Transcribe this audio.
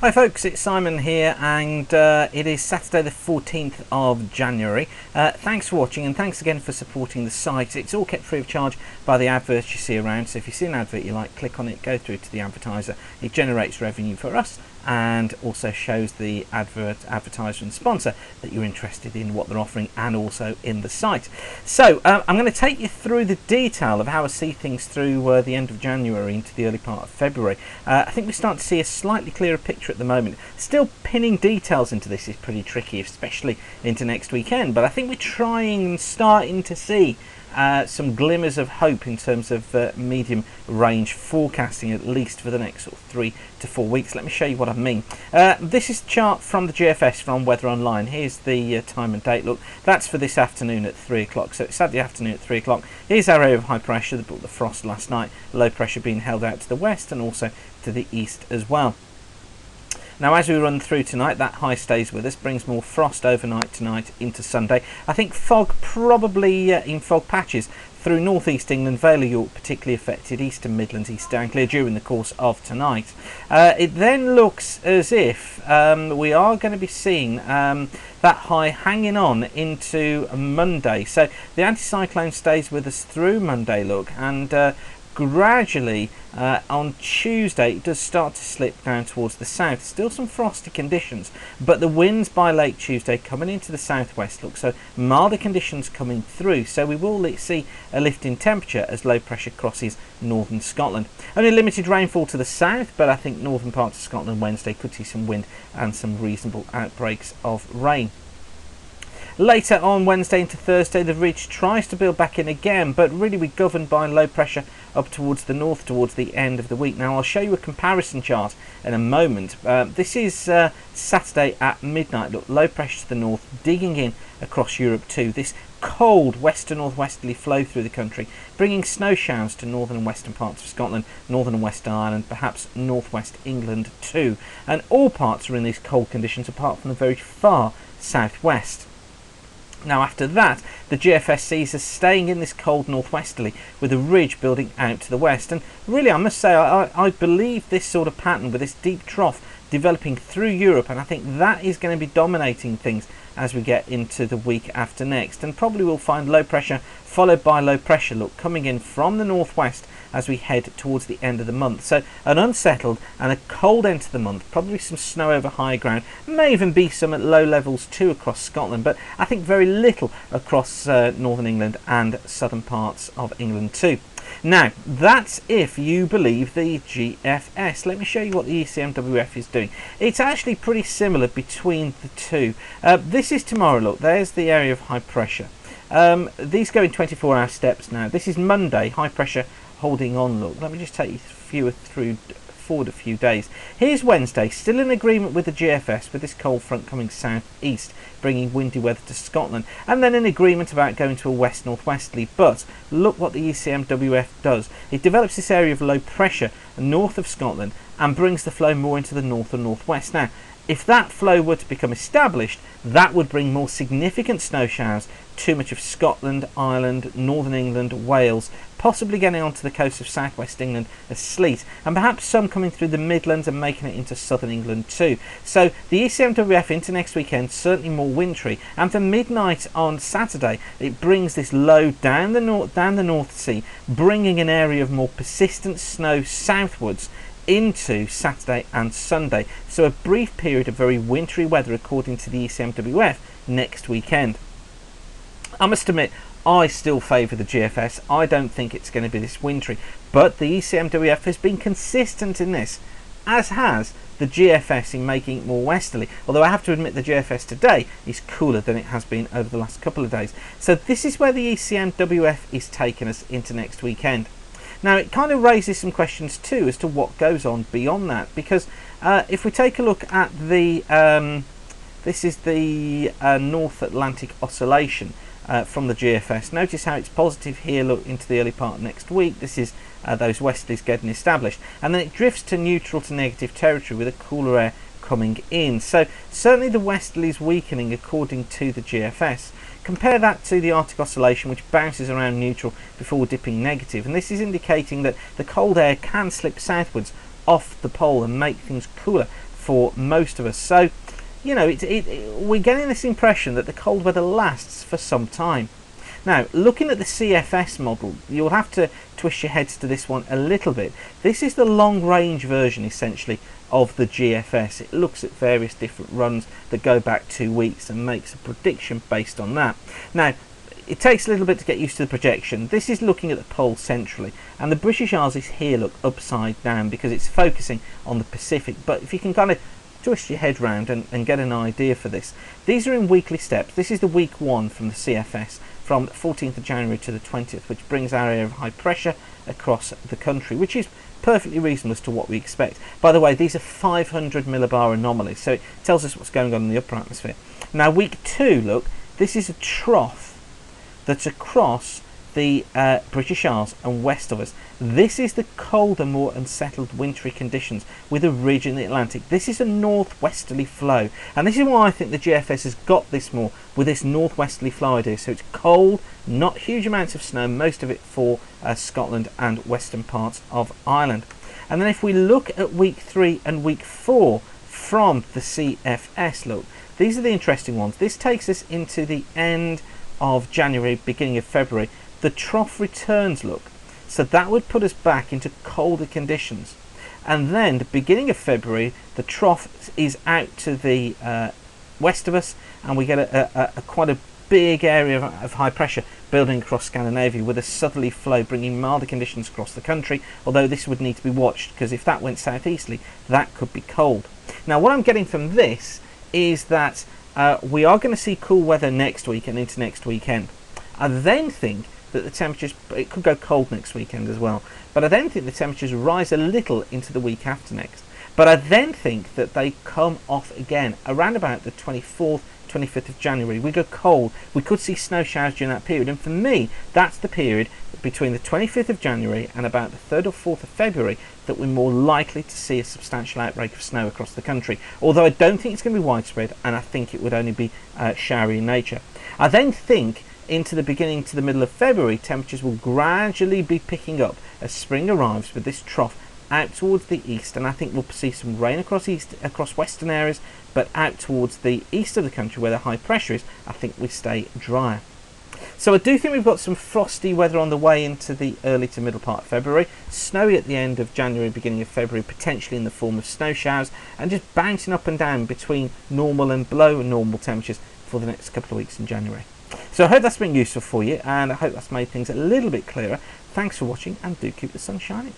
Hi folks, it's Simon here, and it is Saturday the 14th of January. Thanks for watching, and thanks again for supporting the site. It's all kept free of charge by the adverts you see around, so if you see an advert you like, click on it, go through to the advertiser. It generates revenue for us and also shows the advertiser and sponsor that you're interested in what they're offering and also in the site. So I'm going to take you through the detail of how I see things through the end of January into the early part of February. I think we start to see a slightly clearer picture at the moment. Still pinning details into this is pretty tricky, especially into next weekend, but I think we're trying and starting to see some glimmers of hope in terms of medium range forecasting, at least for the next sort of 3 to 4 weeks. Let me show you what I mean. This is a chart from the GFS from Weather Online. Here's the time and date. Look, that's for this afternoon at 3 o'clock. So it's Saturday afternoon at 3 o'clock. Here's our area of high pressure that brought the frost last night. Low pressure being held out to the west and also to the east as well. Now, as we run through tonight, that high stays with us, brings more frost overnight tonight into Sunday. I think fog probably in fog patches through northeast England, Vale of York particularly affected, eastern Midlands, East Anglia during the course of tonight. It then looks as if we are going to be seeing that high hanging on into Monday. So the anticyclone stays with us through Monday, look, and gradually on Tuesday it does start to slip down towards the south. Still some frosty conditions, but the winds by late Tuesday coming into the southwest, look, so milder conditions coming through, so we will see a lift in temperature as low pressure crosses northern Scotland. Only limited rainfall to the south, but I think northern parts of Scotland Wednesday could see some wind and some reasonable outbreaks of rain. Later on Wednesday into Thursday, the ridge tries to build back in again, but really we're governed by low pressure up towards the north towards the end of the week. Now I'll show you a comparison chart in a moment. This is Saturday at midnight. Look, low pressure to the north digging in across Europe too. This cold western northwesterly flow through the country, bringing snow showers to northern and western parts of Scotland, northern and western Ireland, perhaps northwest England too. And all parts are in these cold conditions apart from the very far southwest. Now after that, the GFS sees us staying in this cold northwesterly with a ridge building out to the west. And really I must say I believe this sort of pattern with this deep trough developing through Europe, and I think that is going to be dominating things as we get into the week after next, and probably we'll find low pressure followed by low pressure, look, coming in from the northwest as we head towards the end of the month. So an unsettled and a cold end to the month, probably some snow over high ground, may even be some at low levels too across Scotland, but I think very little across northern England and southern parts of England too. Now, that's if you believe the GFS. Let me show you what the ECMWF is doing. It's actually pretty similar between the two. This is tomorrow, look, there's the area of high pressure. These go in 24-hour steps now. This is Monday, high pressure holding on, look. Let me just take you forward a few days. Here's Wednesday, still in agreement with the GFS with this cold front coming southeast, bringing windy weather to Scotland, and then in agreement about going to a west northwesterly. But look what the ECMWF does. It develops this area of low pressure north of Scotland and brings the flow more into the north and northwest. Now, if that flow were to become established, that would bring more significant snow showers to much of Scotland, Ireland, northern England, Wales, possibly getting onto the coast of southwest England as sleet, and perhaps some coming through the Midlands and making it into southern England too. So the ECMWF into next weekend certainly more wintry, and for midnight on Saturday it brings this low down the North Sea, bringing an area of more persistent snow southwards into Saturday and Sunday. So a brief period of very wintry weather according to the ECMWF next weekend. I must admit, I still favour the GFS. I don't think it's going to be this wintry, but the ECMWF has been consistent in this, as has the GFS in making it more westerly, although I have to admit the GFS today is cooler than it has been over the last couple of days. So this is where the ECMWF is taking us into next weekend. Now it kind of raises some questions too as to what goes on beyond that, because if we take a look at the this is the North Atlantic oscillation from the GFS. Notice how it's positive here, look, into the early part of next week. This is those westerlies getting established, and then it drifts to neutral to negative territory with a cooler air coming in. So certainly the westerlies weakening according to the GFS. Compare that to the Arctic oscillation, which bounces around neutral before dipping negative, and this is indicating that the cold air can slip southwards off the pole and make things cooler for most of us. So, you know, we're getting this impression that the cold weather lasts for some time. Now, looking at the CFS model, you'll have to twist your heads to this one a little bit. This is the long-range version, essentially, of the GFS. It looks at various different runs that go back 2 weeks and makes a prediction based on that. Now, it takes a little bit to get used to the projection. This is looking at the pole centrally, and the British Isles is here, look, upside down, because it's focusing on the Pacific. But if you can kind of twist your head round and get an idea for this, these are in weekly steps. This is the week 1 from the CFS, from 14th of January to the 20th, which brings our area of high pressure across the country, which is perfectly reasonable as to what we expect. By the way, these are 500 millibar anomalies, so it tells us what's going on in the upper atmosphere. Now, week 2, look, this is a trough that's across the British Isles and west of us. This is the colder, more unsettled wintry conditions with a ridge in the Atlantic. This is a northwesterly flow, and this is why I think the GFS has got this more with this northwesterly flow idea. So it's cold, not huge amounts of snow, most of it for Scotland and western parts of Ireland. And then if we look at week 3 and week 4 from the CFS, look, these are the interesting ones. This takes us into the end of January, beginning of February. The trough returns, look, so that would put us back into colder conditions. And then the beginning of February, the trough is out to the west of us, and we get a quite a big area of high pressure building across Scandinavia with a southerly flow bringing milder conditions across the country, although this would need to be watched, because if that went southeasterly, that could be cold. Now, what I'm getting from this is that we are going to see cool weather next week and into next weekend. I then think that the temperatures, it could go cold next weekend as well, but I then think the temperatures rise a little into the week after next. But I then think that they come off again around about the 24th, 25th of January. We go cold. We could see snow showers during that period, and for me, that's the period between the 25th of January and about the 3rd or 4th of February that we're more likely to see a substantial outbreak of snow across the country. Although I don't think it's going to be widespread, and I think it would only be showery in nature. I then think into the beginning to the middle of February, temperatures will gradually be picking up as spring arrives with this trough out towards the east, and I think we'll see some rain across western areas, but out towards the east of the country where the high pressure is, I think we stay drier. So I do think we've got some frosty weather on the way into the early to middle part of February, snowy at the end of January, beginning of February, potentially in the form of snow showers, and just bouncing up and down between normal and below normal temperatures for the next couple of weeks in January. So I hope that's been useful for you, and I hope that's made things a little bit clearer. Thanks for watching, and do keep the sun shining.